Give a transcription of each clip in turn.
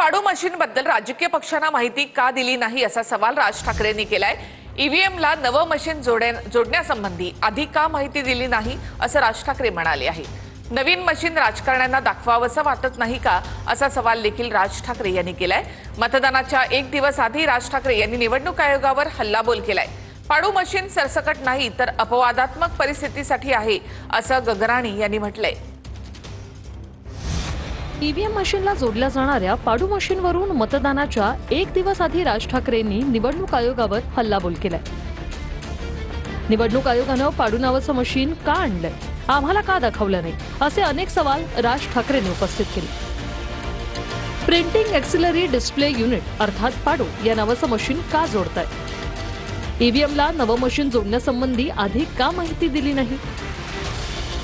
पाडू मशीनबद्दल राजकीय पक्षांना माहिती का दिली नाही असा सवाल राज ठाकरेंनी केलाय। ईव्हीएमला नवं मशीन जोडण्यासंबंधी आधी का माहिती दिली नाही असं राज ठाकरे म्हणाले आहे। नवीन मशीन राजकारण्यांना दाखवावंसं वाटत नाही का असा सवाल देखील राज ठाकरे यांनी केलाय। मतदानाच्या एक दिवस आधी राज ठाकरे यांनी निवडणूक आयोगावर हल्लाबोल केलाय। पाडू मशीन सरसकट नाही तर अपवादात्मक परिस्थितीसाठी आहे असं गगराणी यांनी म्हटलंय। ईव्हीएम मशीनला जोडल्या जाणाऱ्या पाडू मशीनवरून मतदानाच्या एक दिवस आधी राज ठाकरेंनी निवडणूक आयोगावर हल्लाबोल केलाय। निवडणूक आयोगानं पाडू नावाचं मशीन का आणलंय, आम्हाला का दाखवलं नाही, असे अनेक सवाल राज ठाकरेंनी उपस्थित केले। प्रिंटिंग एक्सिलरी डिस्प्ले युनिट अर्थात पाडू या नावाचं मशीन का जोडताय? ईव्हीएमला नवं मशीन जोडण्यासंबंधी आधी का माहिती दिली नाही?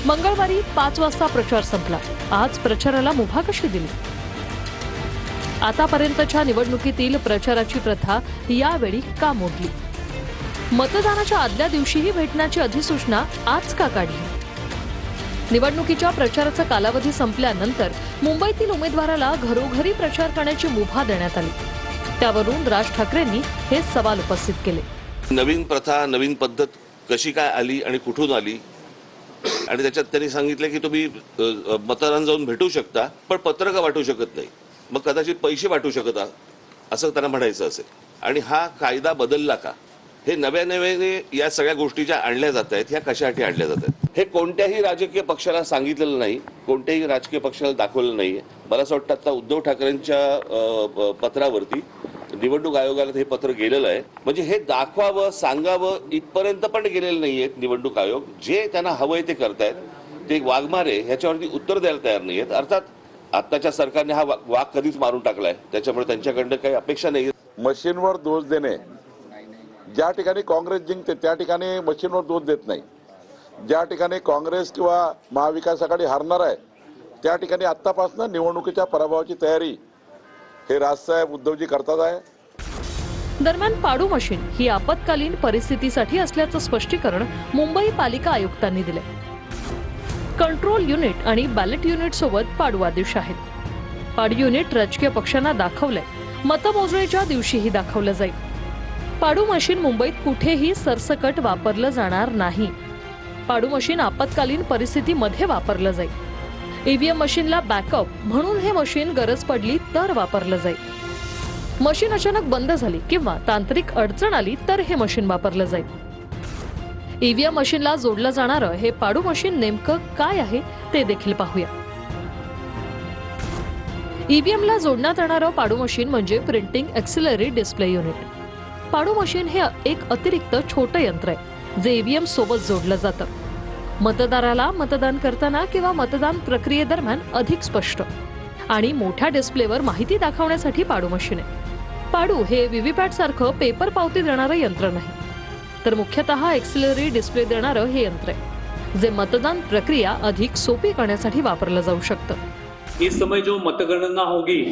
मंगळवारी 5 वाजता प्रचार संपला, आज प्रचाराला मुभा कशी दिली? आतापर्यंतच्या निवडणुकीतील प्रचाराची प्रथा यावेळी का मोडली? मतदानाच्या आदल्या दिवशीही भेटण्याची अधिसूचना आज का काढली? निवडणुकीच्या प्रचाराचा कालावधी संपल्यानंतर मुंबईतील उमेदवाराला घरोघरी प्रचार करण्याची मुभा देण्यात आली। त्यावरून राज ठाकरेंनी हे सवाल उपस्थित केले। नवीन प्रथा, नवीन पद्धत कशी काय आली आणि कुठून आली? आणि त्याच्यात त्यांनी सांगितलं की तुम्ही मतदान जाऊन भेटू शकता, पण पत्र का वाटू शकत नाही, मग कदाचित पैसे वाटू शकता असं त्यांना म्हणायचं असेल। आणि हा कायदा बदलला का? हे नव्याने या सगळ्या गोष्टी ज्या आणल्या जात आहेत ह्या कशासाठी आणल्या जात आहेत हे कोणत्याही राजकीय पक्षाला सांगितलेलं नाही, कोणत्याही राजकीय पक्षाला दाखवलं नाहीये। मला असं वाटतं आता उद्धव ठाकरेंच्या पत्रावरती निवडणूक आयोगाला हे पत्र गेलेलं आहे, म्हणजे हे दाखवावं सांगावं इथपर्यंत पण गेलेलं नाहीये निवडणूक आयोग। जे त्यांना हवंय ते करतायत, ते वाघमारे ह्याच्यावरती उत्तर द्यायला तयार नाहीयेत। अर्थात आत्ताच्या सरकारने हा वाघ कधीच मारून टाकलाय, त्याच्यामुळे त्यांच्याकडनं काही अपेक्षा नाही। मशीनवर दोष देणे, ज्या ठिकाणी काँग्रेस जिंकते त्या ठिकाणी मशीनवर दोष देत नाही, ज्या ठिकाणी काँग्रेस किंवा महाविकास आघाडी हारणार आहे त्या ठिकाणी आत्तापासून निवडणुकीच्या पराभवाची तयारी हे राजसाहेब उद्धवजी करतात आहे। दरम्यान पाडू मशीन ही आपत्कालीन परिस्थितीसाठी असल्याचं स्पष्टीकरण मुंबई पालिका आयुक्तांनी दिले। कंट्रोल युनिट आणि बॅलेट युनिट सोबत पाडू आदेश आहेत। पाडू युनिट राजकीय पक्षांना दाखवलंय, मतमोजणीच्या दिवशीही दाखवलं जाईल। पाडू मशीन मुंबईत कुठेही सरसकट वापरलं जाणार नाही। पाडू मशीन आपत्कालीन परिस्थितीमध्ये वापरलं जाईल। ईव्हीएम मशीनला बॅकअप म्हणून हे मशीन गरज पडली तर वापरलं जाईल। मशीन अचानक बंद झाली किंवा तांत्रिक अडचण आली तर हे मशीन वापरलं जाईल। ईव्हीएम मशीनला जोडलं जाणारं हे पाडू मशीन नेमकं काय आहे ते देखील पाहूया। ईव्हीएमला जोडण्यात येणारं पाडू मशीन म्हणजे प्रिंटिंग एक्सिलरी डिस्प्ले युनिट। पाडू मशीन हे एक अतिरिक्त छोटं यंत्र आहे जे ईव्हीएम सोबत जोडलं जातं। मतदाराला मतदान करताना किंवा मतदान प्रक्रियेदरम्यान अधिक स्पष्ट आणि मोठ्या डिस्प्लेवर माहिती दाखवण्यासाठी पाडू मशीन आहे। पाडू हे व्हीव्हीपॅट सारखं पेपर पावती देणारं यंत्र नाही, तर मुख्यतः एक्सिलरी डिस्प्ले देणारं हे यंत्र आहे जे मतदान प्रक्रिया अधिक सोपी करण्यासाठी वापरलं जाऊ शकतं। इस समय जो मतगणना होगी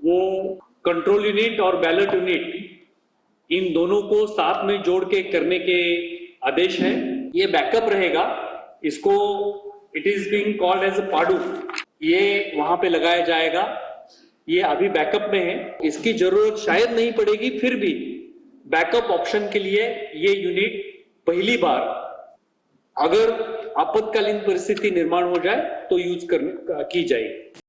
वो कंट्रोल यूनिट और बैलेट यूनिट इन दोनों को साथ में जोड़ के करने के आदेश है। ये बैकअप रहेगा, इसको it is being called as पाडू, ये वहां पे लगाया जाएगा। ये अभी बैकअप में है, इसकी जरूरत शायद नहीं पड़ेगी, फिर भी बैकअप ऑप्शन के लिए ये यूनिट पहली बार अगर आपातकालीन परिस्थिति निर्माण हो जाए तो यूज की जाएगी।